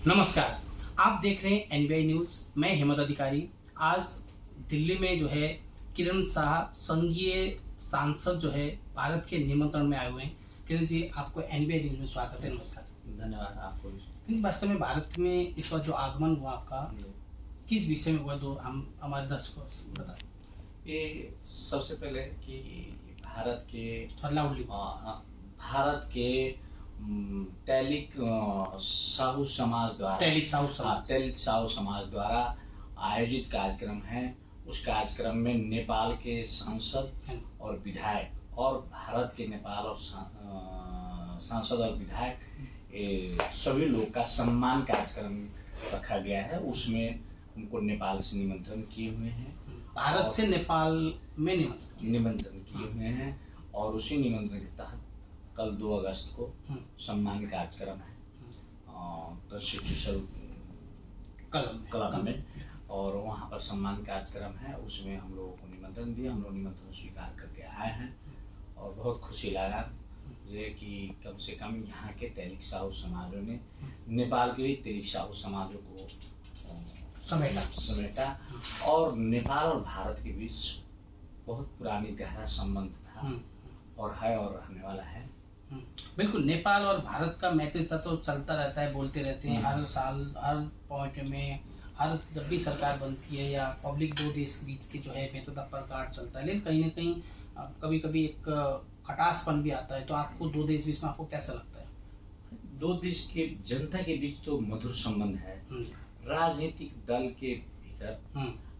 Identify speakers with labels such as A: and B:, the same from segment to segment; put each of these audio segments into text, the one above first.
A: नमस्कार, आप देख रहे हैं एनबीआई न्यूज। मैं हेमंत अधिकारी। आज दिल्ली में जो है किरण शाह संघीय सांसद जो है भारत के निमंत्रण में आए हुए हैं। किरण जी, आपको एनबीआई न्यूज में स्वागत है। नमस्कार।
B: धन्यवाद आपको भी।
A: लेकिन वास्तव में भारत में इस बार जो आगमन हुआ आपका, किस विषय में हुआ, दो हम हमारे दर्शकों को बताएं।
B: ये सबसे पहले कि भारत के तैलिक साहू समाज द्वारा आयोजित कार्यक्रम है। उस कार्यक्रम में नेपाल के सांसद और विधायक और भारत के नेपाल और सांसद और विधायक सभी लोग का सम्मान कार्यक्रम रखा गया है। उसमें उनको नेपाल से निमंत्रण किए हुए हैं,
A: भारत से नेपाल में
B: निमंत्रण किए हुए हैं और उसी निमंत्रण के तहत कल 2 अगस्त को सम्मान कार्यक्रम है कॉन्स्टिट्यूशन क्लब में, और वहाँ पर सम्मान कार्यक्रम है। उसमें हम लोगों को निमंत्रण दिया, हम लोग निमंत्रण स्वीकार करके आए हैं और बहुत खुशी लगा ये कि कम से कम यहाँ के तैलिक साहू समाजों ने नेपाल के भी तैलिक साहू समाजों को समेटा और नेपाल और भारत के बीच बहुत पुरानी गहरा संबंध था और है और रहने वाला है।
A: बिल्कुल, नेपाल और भारत का मैत्रिता तो चलता रहता है, बोलते रहते हैं हर साल, हर पॉइंट में, हर जब भी सरकार बनती है या पब्लिक दो देश के बीच की जो है मित्रता प्रगाढ़ चलता है। लेकिन कहीं ना कहीं कभी कभी एक खटासपन भी आता है। तो आपको दो देश बीच में आपको कैसा लगता है?
B: दो देश के जनता के बीच तो मधुर संबंध है। राजनीतिक दल के भीतर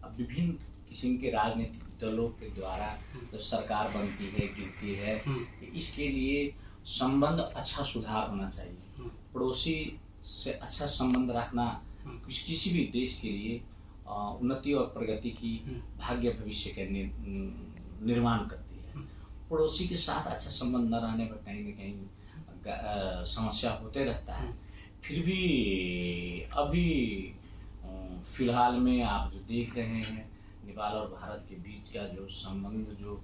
B: अब विभिन्न किस्म के राजनीतिक दलों के द्वारा जब सरकार बनती है, गिरती है, तो इसके लिए संबंध अच्छा सुधार होना चाहिए। पड़ोसी से अच्छा संबंध रखना किसी भी देश के लिए उन्नति और प्रगति की भाग्य भविष्य के निर्माण करती है। पड़ोसी के साथ अच्छा संबंध न रहने पर कहीं न कहीं समस्या होते रहता है। फिर भी अभी फिलहाल में आप जो देख रहे हैं नेपाल और भारत के बीच का जो संबंध जो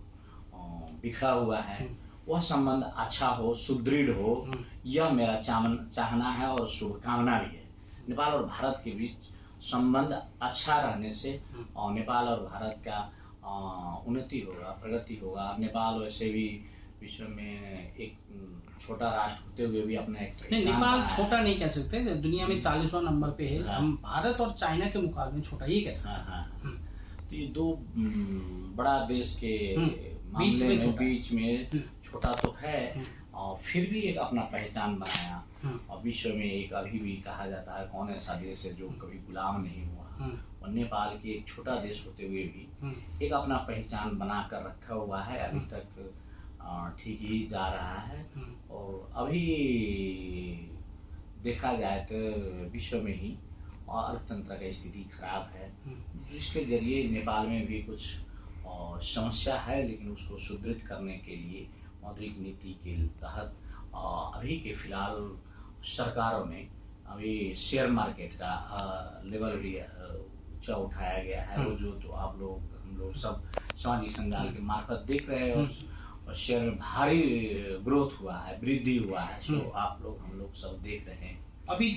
B: बिखरा हुआ है, वह संबंध अच्छा हो, सुदृढ़ हो, यह मेरा चाहना है और शुभकामना भी है। नेपाल और भारत के बीच संबंध अच्छा रहने से नेपाल और भारत का उन्नति होगा, प्रगति होगा। नेपाल वैसे भी विश्व में एक छोटा राष्ट्र होते हुए भी अपना एक
A: नेपाल छोटा नहीं कह सकते, दुनिया में 40वां नंबर पे है। हम भारत और चाइना के मुकाबले में छोटा ही कह सकते हैं।
B: तो ये दो बड़ा देश के बीच में छोटा तो है और फिर भी एक अपना पहचान बनाया और विश्व में एक अभी भी कहा जाता है कौन ऐसा देश है जो कभी गुलाम नहीं हुआ। और नेपाल के एक छोटा देश होते हुए भी एक अपना पहचान बना कर रखा हुआ है। अभी तक ठीक ही जा रहा है और अभी देखा जाए तो विश्व में ही अर्थतंत्र की स्थिति खराब है, जिसके जरिए नेपाल में भी कुछ समस्या है। लेकिन उसको सुदृढ़ करने के लिए मौद्रिक नीति के तहत अभी के फिलहाल सरकारों ने अभी शेयर मार्केट का लेवल भी ऊंचा उठाया गया है। वो जो तो आप लोग हम लोग सब सामाजिक संजाल के मार्फत देख रहे हैं और शेयर में भारी ग्रोथ हुआ है, वृद्धि हुआ है। तो आप लोग हम लोग सब देख रहे हैं।
A: अभी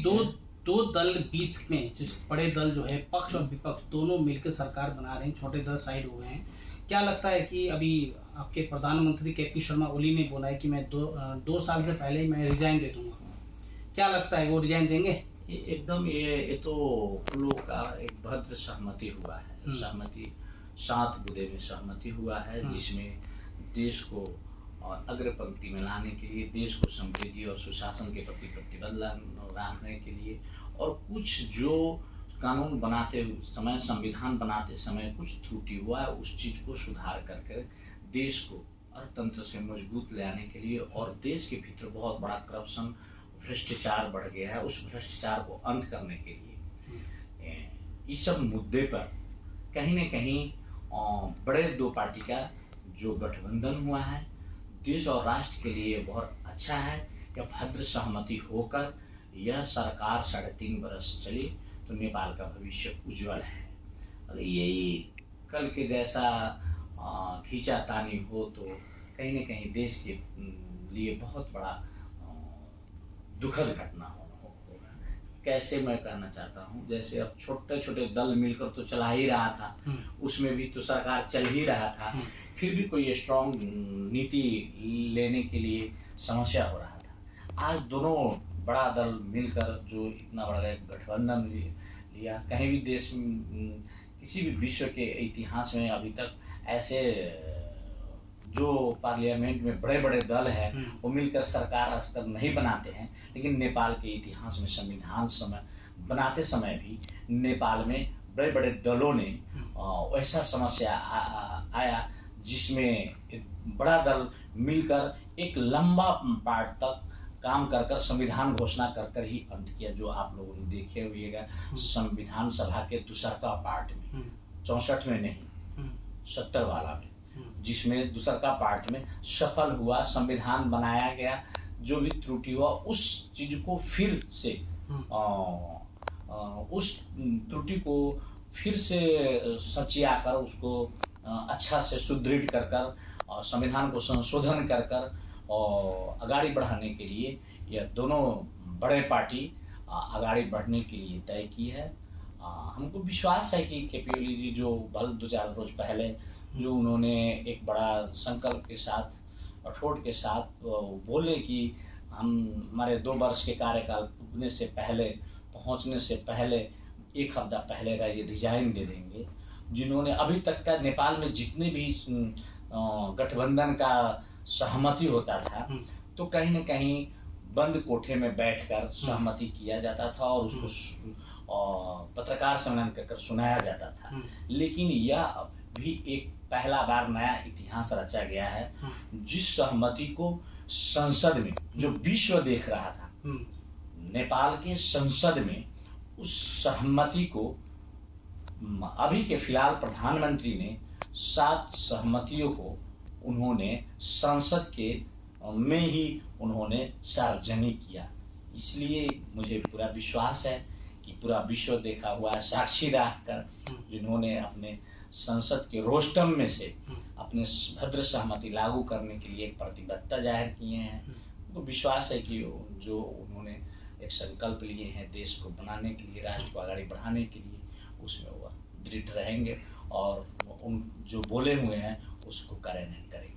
A: दो दल बीच में, जिस बड़े दल जो है पक्ष और विपक्ष दोनों मिलकर सरकार बना रहे हैं, छोटे दल साइड हो गए हैं। क्या लगता है कि अभी आपके प्रधानमंत्री केपी शर्मा ओली ने बोला है कि मैं दो साल से पहले ही मैं रिजाइन दे दूंगा, क्या लगता है वो रिजाइन देंगे?
B: एकदम ये तो लोग का एक भद्र सहमति हुआ है। सहमति 7 बुधे में सहमति हुआ है, जिसमें देश को और अग्र पंक्ति में लाने के लिए, देश को समृद्धि और सुशासन के प्रति प्रतिबद्ध रखने के लिए और कुछ जो कानून बनाते समय, संविधान बनाते समय कुछ त्रुटि हुआ है, उस चीज को सुधार करके देश को अर्थतंत्र से मजबूत लाने के लिए और देश के भीतर बहुत बड़ा करप्शन, भ्रष्टाचार बढ़ गया है, उस भ्रष्टाचार को अंत करने के लिए इस सब मुद्दे पर कहीं न कहीं बड़े दो पार्टी का जो गठबंधन हुआ है देश और राष्ट्र के लिए बहुत अच्छा है। या भद्र सहमति होकर यह सरकार 3.5 वर्ष चली तो नेपाल का भविष्य उज्जवल है। अगर यही कल के जैसा खींचातानी हो तो कहीं न कहीं देश के लिए बहुत बड़ा दुखद घटना होगा। कैसे मैं कहना चाहता हूँ, जैसे अब छोटे छोटे दल मिलकर तो चला ही रहा था, उसमें भी तो सरकार चल ही रहा था, फिर भी कोई स्ट्रॉन्ग नीति लेने के लिए समस्या हो रहा था। आज दोनों बड़ा दल मिलकर जो इतना बड़ा एक गठबंधन लिया, कहीं भी देश में किसी भी विश्व के इतिहास में अभी तक ऐसे जो पार्लियामेंट में बड़े बड़े दल हैं वो मिलकर सरकार आजकल नहीं बनाते हैं। लेकिन नेपाल के इतिहास में संविधान बनाते समय भी नेपाल में बड़े बड़े दलों ने ऐसा समस्या आया जिसमें एक बड़ा दल मिलकर एक लंबा पार्ट तक काम कर संविधान घोषणा कर ही अंत किया। जो आप लोगों ने देखे हुएगा संविधान सभा के दूसरका पार्ट में, 64 में नहीं 70 वाला में, जिसमें दूसरका पार्ट में सफल हुआ, संविधान बनाया गया, जो भी त्रुटि हुआ उस चीज को फिर से उस त्रुटि को फिर से सचिया कर उसको अच्छा से सुदृढ़ कर संविधान को संशोधन कर और आगाड़ी बढ़ाने के लिए यह दोनों बड़े पार्टी आगाड़ी बढ़ने के लिए तय की है। हमको विश्वास है कि केपी ओली जी जो 2-4 रोज पहले जो उन्होंने एक बड़ा संकल्प के साथ अठोट के साथ बोले कि हम हमारे 2 वर्ष के कार्यकाल पहुंचने से पहले 1 हफ्ता पहले रिजाइन दे देंगे। जिन्होंने अभी तक का नेपाल में जितने भी गठबंधन का सहमति होता था तो कहीं न कहीं बंद कोठे में बैठकर सहमति किया जाता था और उसको पत्रकार सम्मेलन कर सुनाया जाता था। लेकिन यह भी एक पहला बार नया इतिहास रचा गया है जिस सहमति को संसद में जो विश्व देख रहा था, नेपाल के संसद में उस सहमति को अभी के फिलहाल प्रधानमंत्री ने 7 सहमतियों को उन्होंने संसद के में ही उन्होंने सार्वजनिक किया। इसलिए मुझे पूरा विश्वास है कि पूरा विश्व देखा हुआ है, साक्षी रहकर जिन्होंने अपने संसद के रोस्टम में से अपने भद्र सहमति लागू करने के लिए एक प्रतिबद्धता जाहिर किए हैं। उनको विश्वास है कि जो उन्होंने एक संकल्प लिए हैं देश को बनाने के लिए, राष्ट्र को आगे बढ़ाने के लिए, उसमें वह दृढ़ रहेंगे और उन जो बोले हुए हैं उसको कार्यान्वयन करेंगे।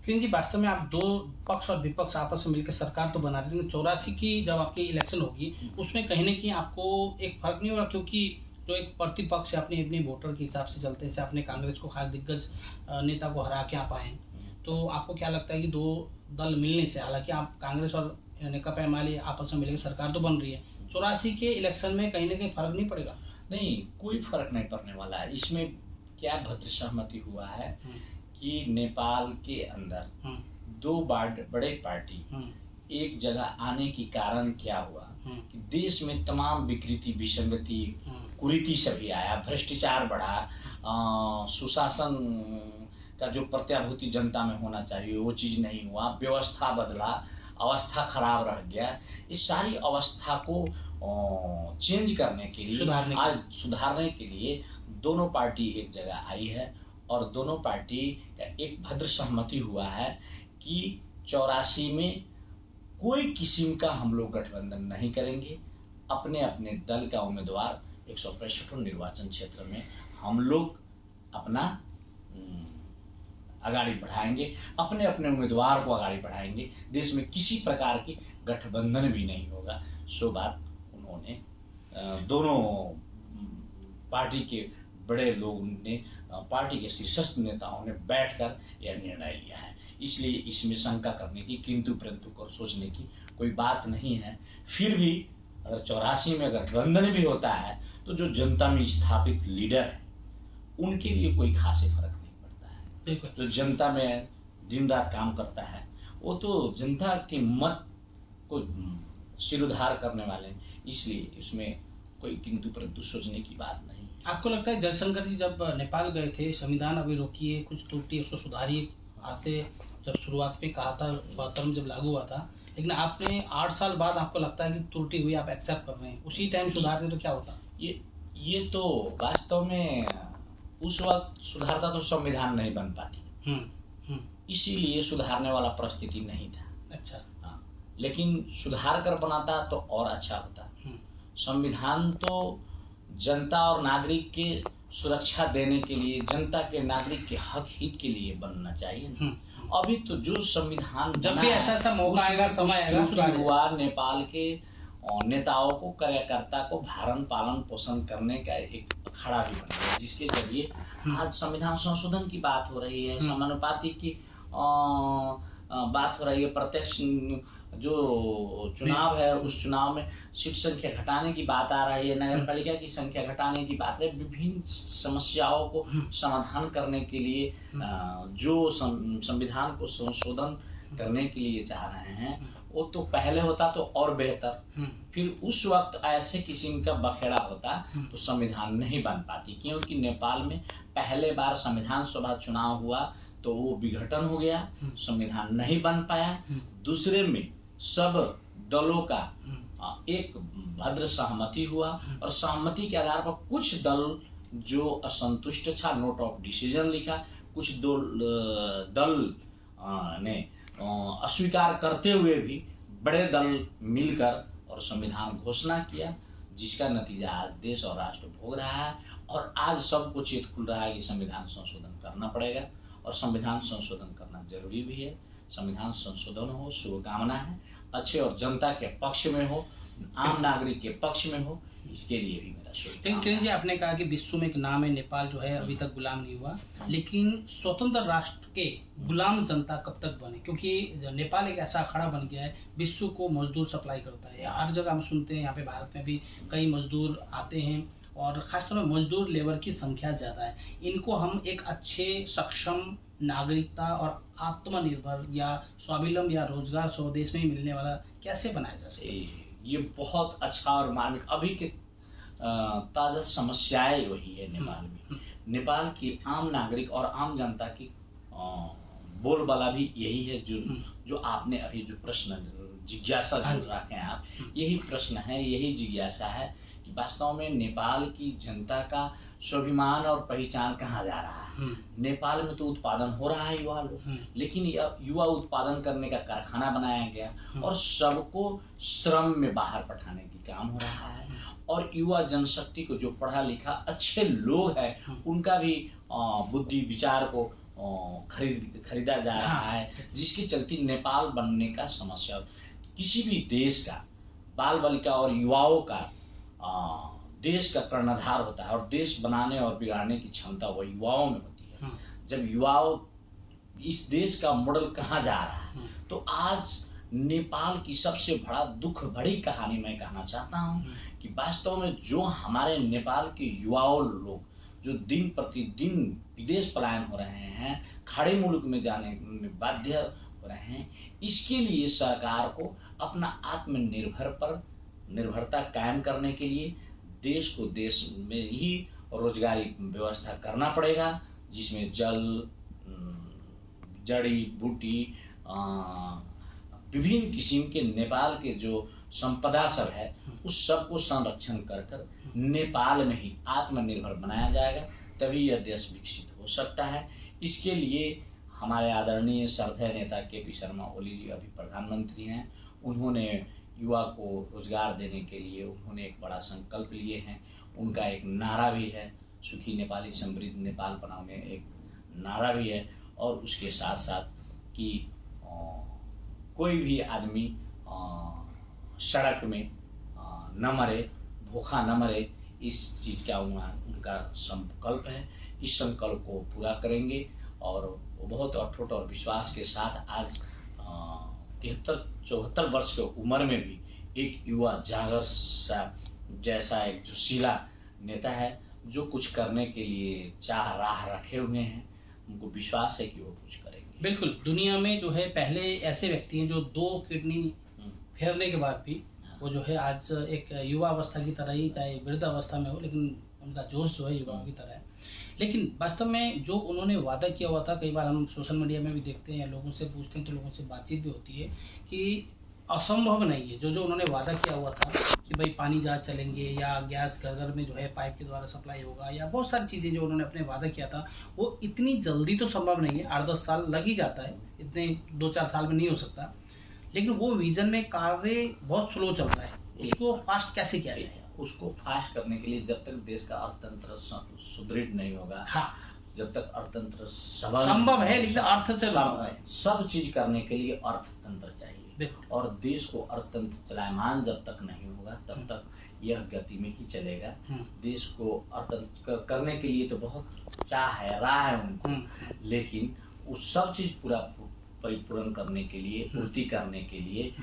A: किरण जी, वास्तव में आप 2 पक्ष और विपक्ष आपस में मिलकर सरकार तो बना रहे हैं, 84 की जब आपकी इलेक्शन होगी उसमें कहीं न कहीं आपको एक फर्क नहीं होगा, क्योंकि जो एक प्रतिपक्ष अपने वोटर के हिसाब से चलते हैं, आपने कांग्रेस को खास दिग्गज नेता को हरा के आप आए, तो आपको क्या लगता है कि 2 दल मिलने से, हालांकि आप कांग्रेस और नेकपा एमआईएल आपस में मिलकर सरकार तो बन रही है, 84 के इलेक्शन में कहीं न कहीं फर्क नहीं पड़ेगा?
B: नहीं, कोई फर्क नहीं पड़ने वाला है। इसमें क्या भद्र सहमति हुआ है कि नेपाल के अंदर 2 बड़े पार्टी एक जगह आने की कारण क्या हुआ कि देश में तमाम विकृति, विसंगति, कुरीति सभी आया, भ्रष्टाचार बढ़ा, सुशासन का जो प्रत्याभूति जनता में होना चाहिए वो चीज नहीं हुआ, व्यवस्था बदला, अवस्था खराब रह गया। इस सारी अवस्था को चेंज करने के लिए, सुधारने के लिए दोनों पार्टी एक जगह आई है और दोनों पार्टी का एक भद्र सहमति हुआ है कि 84 में कोई किस्म का हम लोग गठबंधन नहीं करेंगे। अपने अपने दल का उम्मीदवार 165 निर्वाचन क्षेत्र में हम लोग अपना आगाड़ी बढ़ाएंगे, अपने अपने उम्मीदवार को आगाड़ी बढ़ाएंगे। देश में किसी प्रकार की गठबंधन भी नहीं होगा। सो बात उन्होंने दोनों पार्टी के बड़े लोगों ने, पार्टी के शीर्षस्थ नेताओं ने बैठकर यह निर्णय लिया है। इसलिए इसमें शंका करने की, किंतु परंतु को सोचने की कोई बात नहीं है। फिर भी अगर 84 में गठबंधन भी होता है तो जो जनता में स्थापित लीडर है उनके लिए कोई खास फर्क नहीं पड़ता है। जो जनता में दिन रात काम करता है वो तो जनता के मत को सिरोधार करने वाले हैं। इसलिए इसमें कोई किंतु परंतु सोचने की बात नहीं।
A: आपको लगता है जयशंकर जी जब नेपाल गए थे, संविधान अभी रोकिए, कुछ त्रुटि उसको सुधारिए, आज से जब शुरुआत में कहा था 72 में जब लागू हुआ था, लेकिन आपने 8 साल बाद आपको लगता है कि त्रुटि हुई, आप एक्सेप्ट कर रहे हैं, उसी टाइम सुधारते तो क्या होता?
B: ये तो वास्तव में उस वक्त सुधारता तो संविधान नहीं बन पाती, इसीलिए सुधारने वाला परिस्थिति नहीं था।
A: अच्छा।
B: हाँ, लेकिन सुधार कर बनाता तो और अच्छा होता। संविधान तो जनता और नागरिक के सुरक्षा देने के लिए, जनता के नागरिक के हक हित के लिए बनना चाहिए। अभी तो जो संविधान
A: जब भी ऐसा मौका आएगा, समय आएगा,
B: हुआ नेपाल के नेताओं को, कार्यकर्ता को भरण पालन पोषण करने का एक अखाड़ा भी बन गया, जिसके जरिए आज संविधान संशोधन की बात हो रही है, समानुपातिक की बात हो रही है, प्रत्यक्ष जो चुनाव है उस चुनाव में सीट संख्या घटाने की बात आ रही है, नगर पालिका की संख्या घटाने की बात है। विभिन्न समस्याओं को समाधान करने के लिए जो संविधान को संशोधन करने के लिए चाह रहे हैं, वो तो पहले होता तो और बेहतर, फिर उस वक्त ऐसे किस्म का बखेड़ा होता तो संविधान नहीं बन पाती, क्योंकि नेपाल में पहले बार संविधान सभा चुनाव हुआ तो वो विघटन हो गया, संविधान नहीं बन पाया। दूसरे में सब दलों का एक भद्र सहमति हुआ और सहमति के आधार पर कुछ दल जो असंतुष्ट था, नोट ऑफ डिसीजन लिखा, कुछ दल ने अस्वीकार करते हुए भी बड़े दल मिलकर और संविधान घोषणा किया, जिसका नतीजा आज देश और राष्ट्र भोग रहा है। और आज सबको चेत खुल रहा है कि संविधान संशोधन करना पड़ेगा और संविधान संशोधन करना जरूरी भी है। संविधान संशोधन हो, शुभकामना है, अच्छे और जनता के पक्ष में हो, आम नागरिक के पक्ष में हो, इसके लिए भी मेरा शुभकामना।
A: किरण जी, आपने कहा कि विश्व में एक नाम है नेपाल, जो है अभी तक गुलाम नहीं हुआ, लेकिन स्वतंत्र राष्ट्र के गुलाम जनता कब तक बने? क्योंकि नेपाल एक ऐसा अखाड़ा बन गया है, विश्व को मजदूर सप्लाई करता है। हर जगह हम सुनते हैं, यहाँ पे भारत में भी कई मजदूर आते हैं और खासतौर में मजदूर लेबर की संख्या ज़्यादा है। इनको हम एक अच्छे सक्षम नागरिकता और आत्मनिर्भर या स्वावलंबन या रोजगार स्वदेश में ही मिलने वाला कैसे बनाया जा सकता है?
B: ये बहुत अच्छा और मार्मिक अभी के ताज़ा समस्याएं वही है नेपाल में। नेपाल की आम नागरिक और आम जनता की बोलबाला भी यही है, जो आपने अभी जो प्रश्न जिज्ञासा जो रखे हैं आप, यही प्रश्न है, यही जिज्ञासा है कि वास्तव में नेपाल की जनता का स्वाभिमान और पहचान कहाँ जा रहा है। नेपाल में तो उत्पादन हो रहा है युवा लोग, लेकिन युवा उत्पादन करने का कारखाना बनाया गया और सबको श्रम में बाहर पठाने की काम हो रहा है। और युवा जनशक्ति को, जो पढ़ा लिखा अच्छे लोग हैं, उनका भी बुद्धि विचार को खरीदा जा रहा है, जिसके चलते नेपाल बनने का समस्या, किसी भी देश का बाल बालिका और युवाओं का देश का कर्णधार होता है और देश बनाने और बिगाड़ने की क्षमता वह युवाओं में होती है। जब युवाओं इस देश का मॉडल कहाँ जा रहा है, तो आज नेपाल की सबसे बड़ा दुख भरी कहानी मैं कहना चाहता हूँ कि वास्तव में जो हमारे नेपाल के युवाओं लोग जो दिन प्रतिदिन विदेश पलायन हो रहे हैं, खाड़ी मुल्क में जाने में बाध्य हो रहे हैं, इसके लिए सरकार को अपना निर्भरता कायम करने के लिए देश को देश में ही रोजगारी व्यवस्था करना पड़ेगा, जिसमें जल, जड़ी बूटी, विभिन्न किस्म के नेपाल के जो संपदा सब है, उस सब को संरक्षण कर नेपाल में ही आत्मनिर्भर बनाया जाएगा, तभी यह देश विकसित हो सकता है। इसके लिए हमारे आदरणीय श्रद्धेय नेता के.पी. शर्मा ओली जी अभी प्रधानमंत्री हैं, उन्होंने युवा को रोजगार देने के लिए उन्होंने एक बड़ा संकल्प लिए हैं। उनका एक नारा भी है, सुखी नेपाली समृद्ध नेपाल बनाने, एक नारा भी है। और उसके साथ साथ कि कोई भी आदमी सड़क में न मरे, भूखा न मरे, इस चीज़ का उनका संकल्प है। इस संकल्प को पूरा करेंगे और वो बहुत अटूट और विश्वास के साथ आज 73-74 वर्ष की उम्र में भी एक युवा जागर सा जैसा एक जोशीला नेता है, जो कुछ करने के लिए राह रखे हुए हैं। उनको विश्वास है कि वो कुछ करेंगे।
A: बिल्कुल, दुनिया में जो है पहले ऐसे व्यक्ति हैं जो 2 किडनी फेरने के बाद भी वो जो है आज एक युवा अवस्था की तरह ही, चाहे वृद्ध अवस्था में हो, लेकिन उनका जोश जो है युवाओं की तरह है। लेकिन वास्तव में जो उन्होंने वादा किया हुआ था, कई बार हम सोशल मीडिया में भी देखते हैं, लोगों से पूछते हैं तो लोगों से बातचीत भी होती है कि असंभव नहीं है जो उन्होंने वादा किया हुआ था कि भाई पानी जहाज चलेंगे या गैस घर घर में जो है पाइप के द्वारा सप्लाई होगा, या बहुत सारी चीज़ें जो उन्होंने अपने वादा किया था, वो इतनी जल्दी तो संभव नहीं है। 8-10 साल लग ही जाता है, इतने 2-4 साल में नहीं हो सकता। लेकिन वो विजन में कार्य बहुत स्लो चल रहा है, उसको फास्ट कैसे किया जाए?
B: उसको फास्ट करने के लिए जब तक देश का अर्थतंत्र सुदृढ़ नहीं होगा,
A: हाँ,
B: जब तक अर्थतंत्र सबल
A: संभव है, लेकिन अर्थ से
B: सब चीज करने के लिए अर्थतंत्र चाहिए, और देश को अर्थतंत्र चलायमान जब तक नहीं होगा तब तक यह गति में ही चलेगा। देश को अर्थतंत्र करने के लिए तो बहुत चाह है, राह है उनको, लेकिन उस सब चीज पूरा परिपूर्ण करने के लिए, पूर्ति करने के लिए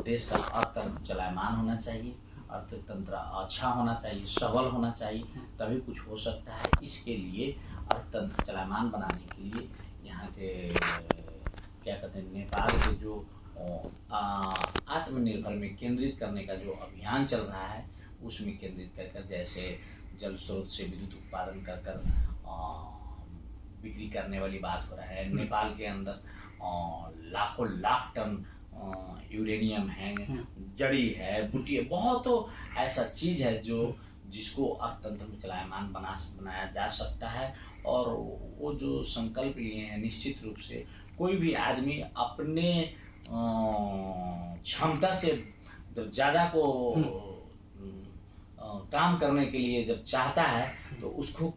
B: देश का अर्थतंत्र चलायमान होना चाहिए, अर्थतंत्र अच्छा होना चाहिए, सबल होना चाहिए, तभी कुछ हो सकता है। इसके लिए अर्थतंत्र चलायमान बनाने के लिए यहाँ के क्या कहते हैं, नेपाल के जो आत्मनिर्भर में केंद्रित करने का जो अभियान चल रहा है, उसमें केंद्रित कर जैसे जल स्रोत से विद्युत उत्पादन कर बिक्री करने वाली बात हो रहा है। नेपाल के अंदर लाखों लाख टन यूरेनियम है, जड़ी है, बुटी है, बहुत तो ऐसा चीज है जिसको अर्थतंत्र में चलायमान बनाया जा सकता है। और वो जो संकल्प लिए हैं, निश्चित रूप से कोई भी आदमी अपने क्षमता से जब ज्यादा को काम करने के लिए जब चाहता है तो उसको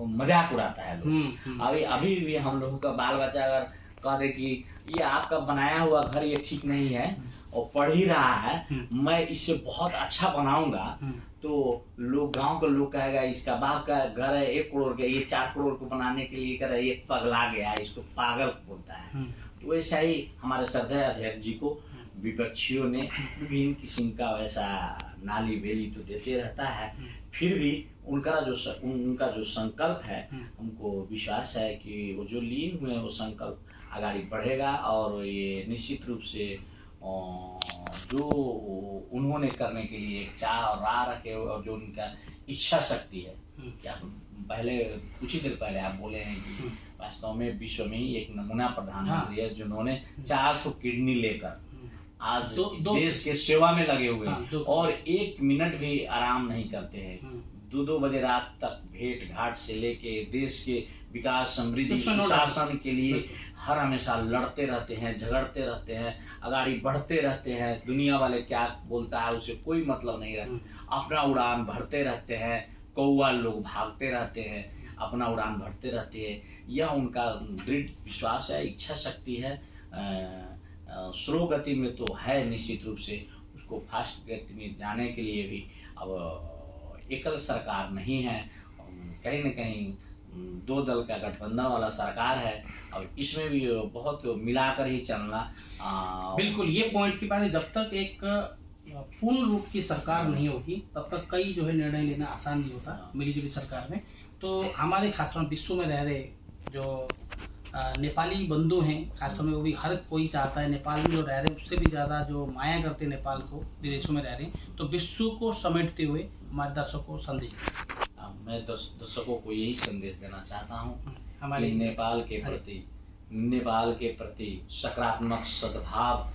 B: मजाक उड़ाता है लोग। अभी भी हम लोगों का बाल बच्चा अगर कह दे कि ये आपका बनाया हुआ घर ये ठीक नहीं है और पढ़ ही रहा है, मैं इससे बहुत अच्छा बनाऊंगा, तो लोग, गांव के लोग कहेगा इसका बाप का घर है 1 करोड़ का, ये 4 करोड़ को बनाने के लिए कर ये पगला गया, इसको पागल बोलता है। तो वैसा ही हमारे श्रद्धेय अध्यक्ष जी को विपक्षियों ने विभिन्न किस्म का वैसा नाली बेली तो देते रहता है, फिर भी उनका जो संकल्प है, हमको विश्वास है कि वो जो लीन हुए वो संकल्प आगे बढ़ेगा, और ये निश्चित रूप से जो उन्होंने करने के लिए एक चाह और राह रखे हुए और जो उनका इच्छा शक्ति है, क्या पहले कुछ ही देर पहले आप बोले हैं कि वास्तव में विश्व में ही एक नमूना प्रधानमंत्री है जिन्होंने 400 किडनी लेकर आज देश के सेवा में लगे हुए हैं, और 1 मिनट भी आराम नहीं करते हैं। 2-2 बजे रात तक भेंट घाट से लेके देश के विकास, समृद्धि, सुशासन के लिए हर हमेशा लड़ते रहते हैं, झगड़ते रहते हैं, आगे बढ़ते रहते हैं। दुनिया वाले क्या बोलता है उसे कोई मतलब नहीं रखता, अपना उड़ान भरते रहते हैं, कौवा लोग भागते रहते हैं, अपना उड़ान भरते रहते हैं। यह उनका दृढ़ विश्वास है, इच्छा शक्ति है। स्लो गति में तो है निश्चित रूप से, उसको फास्ट गति में जाने के लिए भी अब एकल सरकार नहीं है, कहीं न कहीं 2 दल का गठबंधन वाला सरकार है, और इसमें भी बहुत मिलाकर ही चलना।
A: बिल्कुल, ये पॉइंट की बात है। जब तक एक पूर्ण रूप की सरकार नहीं होगी तब तक कई जो है निर्णय लेना आसान नहीं होता मिलीजुली सरकार में। तो हमारे खासतौर विश्व में रह रहे जो नेपाली बंधु हैं, खासतौर में वो भी हर कोई चाहता है, नेपाल में जो रह रहे उससे भी ज़्यादा जो माया करते हैं नेपाल को, विदेशों में रह रहे हैं, तो विश्व को समेटते हुए हमारे दर्शकों को संदेश,
B: मैं दर्शकों को यही संदेश देना चाहता हूँ हमारे नेपाल के प्रति सकारात्मक सद्भाव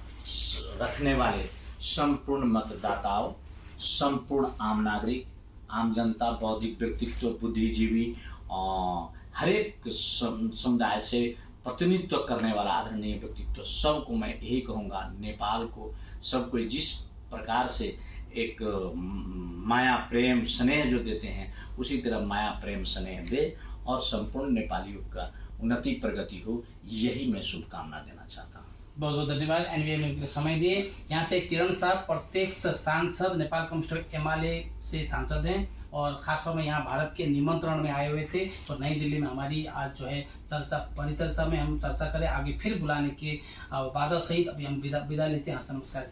B: रखने वाले संपूर्ण मतदाताओं, संपूर्ण आम नागरिक, आम जनता, बौद्धिक व्यक्तित्व, बुद्धिजीवी, हर एक समुदाय से प्रतिनिधित्व करने वाला आदरणीय व्यक्तित्व, सबको मैं यही कहूँगा, नेपाल को सबको जिस प्रकार से एक माया प्रेम स्नेह जो देते हैं उसी तरह माया प्रेम स्नेह दे और संपूर्ण नेपालियों का उन्नति प्रगति हो, यही मैं शुभकामना देना चाहता हूँ।
A: बहुत बहुत धन्यवाद एनवीए में समय दिए। यहाँ थे किरण साहब, प्रत्यक्ष सांसद, नेपाल कम्युनिस्ट एमाले से सांसद हैं, और खासतौर में यहाँ भारत के निमंत्रण में आए हुए थे। तो नई दिल्ली में हमारी आज जो है परिचर्चा में हम चर्चा करें, आगे फिर बुलाने के वादा सहित अभी हम विदा लेते हैं। नमस्कार।